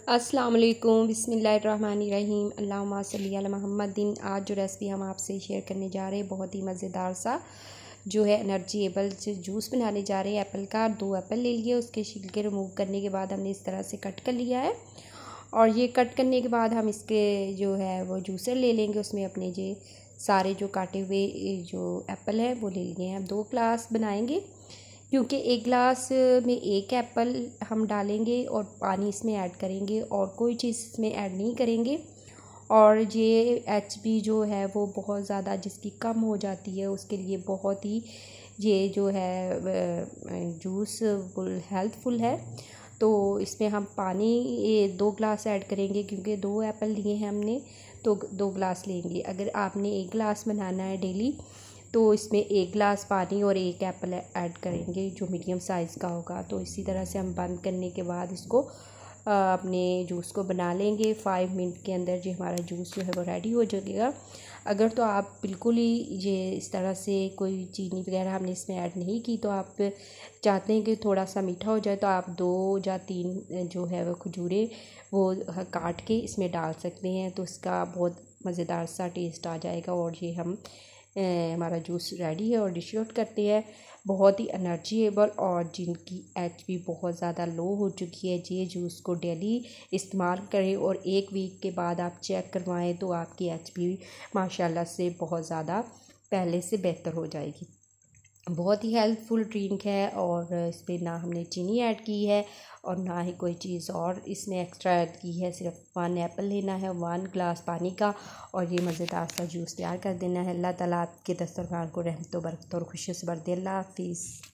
अस्सलाम वालेकुम बिस्मिल्लाहिर्रहमानिर्रहीम अल्लाहुम्मा सल्ली अला मुहम्मदिन। आज जो रेसिपी हम आपसे शेयर करने जा रहे हैं बहुत ही मज़ेदार सा जो है एनर्जी एबल से जूस बनाने जा रहे हैं एप्पल का। 2 एप्पल ले लिए, उसके छिलके रिमूव करने के बाद हमने इस तरह से कट कर लिया है और ये कट करने के बाद हम इसके जो है वो जूसर ले लेंगे। उसमें अपने जो सारे जो काटे हुए जो एप्पल है वो ले लिए हैं। हम 2 ग्लास बनाएंगे क्योंकि 1 गिलास में 1 एप्पल हम डालेंगे और पानी इसमें ऐड करेंगे और कोई चीज़ इसमें ऐड नहीं करेंगे। और ये एचबी जो है वो बहुत ज़्यादा जिसकी कम हो जाती है उसके लिए बहुत ही ये जो है जूस हेल्पफुल है। तो इसमें हम पानी 2 गिलास ऐड करेंगे क्योंकि 2 एप्पल लिए हैं हमने, तो 2 गिलास लेंगे। अगर आपने 1 गिलास बनाना है डेली तो इसमें 1 गिलास पानी और 1 एप्पल ऐड करेंगे जो मीडियम साइज़ का होगा। तो इसी तरह से हम बंद करने के बाद इसको अपने जूस को बना लेंगे। 5 मिनट के अंदर जो हमारा जूस जो है वो रेडी हो जाएगा। अगर तो आप बिल्कुल ही ये इस तरह से कोई चीनी वगैरह हमने इसमें ऐड नहीं की, तो आप चाहते हैं कि थोड़ा सा मीठा हो जाए तो आप 2 या 3 जो है वो खजूरें वो काट के इसमें डाल सकते हैं, तो इसका बहुत मज़ेदार सा टेस्ट आ जाएगा। और ये हम हमारा जूस रेडी है और डिश आउट करते हैं। बहुत ही एनर्जीएबल और जिनकी एचपी बहुत ज़्यादा लो हो चुकी है ये जूस को डेली इस्तेमाल करें और 1 वीक के बाद आप चेक करवाएं तो आपकी एचपी माशाल्लाह से बहुत ज़्यादा पहले से बेहतर हो जाएगी। बहुत ही हेल्पफुल ड्रिंक है और इस पर ना हमने चीनी ऐड की है और ना ही कोई चीज़ और इसमें एक्स्ट्रा ऐड की है। सिर्फ 1 एप्पल लेना है, 1 गिलास पानी का और ये मज़ेदार सा जूस तैयार कर देना है। अल्लाह ताला आपके दस्तरखान को रहमत व बरकत और खुशी से भर दे। अल्लाह हाफिज़।